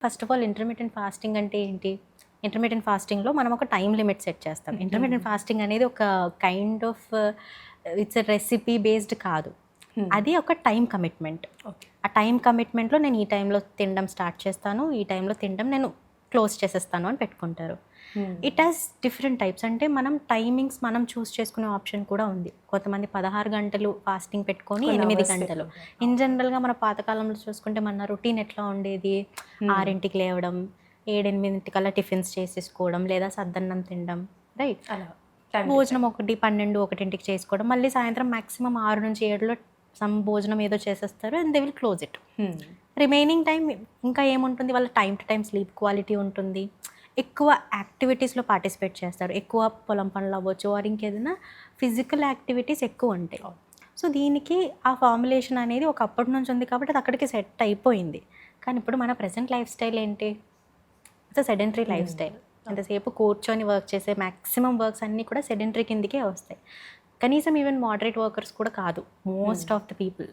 First of all intermediate fasting అంటే ఏంటి? Intermediate ఫాస్టింగ్‌లో మనం ఒక టైమ్ లిమిట్ సెట్ చేస్తాం. ఇంటర్మీడియట్ ఫాస్టింగ్ అనేది ఒక kind of it's a recipe based కాదు. అది ఒక టైమ్ కమిట్మెంట్. ఓకే. ఆ టైమ్ కమిట్మెంట్‌లో నేను ఈ టైంలో తినడం స్టార్ట్ చేస్తాను. ఈ టైంలో తినడం నేను క్లోజ్ చేసేస్తాను అని పెట్టుకుంటారు. It has different types. అంటే మనం టైమింగ్స్ మనం చూస్ చేసుకునే ఆప్షన్ కూడా ఉంది. కొంతమంది 16 గంటలు ఫాస్టింగ్ పెట్టుకొని 8 గంటలు. ఇన్ జనరల్‌గా మన పాతకాలంలో చూసుకుంటే మన రొటీన్ ఎట్లా ఉండేది? 6కి లేవడం, 7, 8కల్లా టిఫిన్స్ చేసేసుకోవడం, లేదా సద్దన్నం తినడం, రైట్? అలా భోజనం 1, 12, 1కి చేసుకోవడం. మళ్ళీ సాయంత్రం మాక్సిమం 6-7లో సమ్ భోజనం ఏదో చేసేస్తారు and they will close it. Remaining time ఇంకా ఏముంటుంది, వాళ్ళ time to time sleep quality ఉంటుంది. ఎక్కువ యాక్టివిటీస్లో పార్టిసిపేట్ చేస్తారు. ఎక్కువ పొలం పనులు అవ్వచ్చు ఆర్ ఇంకేదైనా ఫిజికల్ యాక్టివిటీస్ ఎక్కువ ఉంటాయి. సో దీనికి ఆ ఫార్ములేషన్ అనేది ఒకప్పటి నుంచి ఉంది కాబట్టి అది అక్కడికి సెట్ అయిపోయింది. కానీ ఇప్పుడు మన ప్రెజెంట్ లైఫ్ స్టైల్ ఏంటి? It's sedentary life style. ఎంతసేపు కూర్చొని వర్క్ చేసే మ్యాక్సిమం వర్క్స్ అన్నీ కూడా సెడెంటరీ కిందకే వస్తాయి. కనీసం ఈవెన్ మోడరేట్ వర్కర్స్ కూడా కాదు మోస్ట్ ఆఫ్ ద పీపుల్.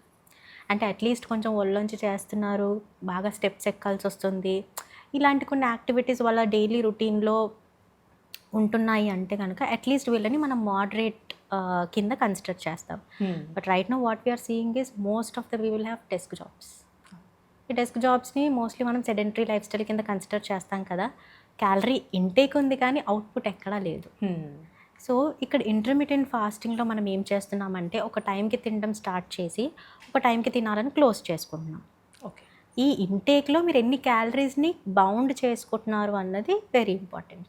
అంటే అట్లీస్ట్ కొంచెం ఒళ్ళొంచి చేస్తున్నారు, బాగా స్టెప్స్ ఎక్కాల్సి వస్తుంది, ఇలాంటి కొన్ని యాక్టివిటీస్ వాళ్ళ డైలీ రొటీన్లో ఉంటున్నాయి అంటే కనుక అట్లీస్ట్ వీళ్ళని మనం మోడరేట్ కింద కన్సిడర్ చేస్తాం. But right now what we're seeing is most of the people have desk jobs. ఈ డెస్క్ జాబ్స్ని మోస్ట్లీ మనం సెడెంటరీ లైఫ్ స్టైల్ కింద కన్సిడర్ చేస్తాం కదా. క్యాలరీ ఇంటేక్ ఉంది కానీ అవుట్పుట్ ఎక్కడా లేదు. సో ఇక్కడ ఇంటర్మీడియట్ ఫాస్టింగ్లో మనం ఏం చేస్తున్నామంటే ఒక టైంకి తినడం స్టార్ట్ చేసి ఒక టైంకి తినాలని క్లోజ్ చేసుకుంటున్నాం. ఓకే. ఈ ఇంటేక్లో మీరు ఎన్ని క్యాలరీస్ని బౌండ్ చేసుకుంటున్నారు అన్నది వెరీ ఇంపార్టెంట్.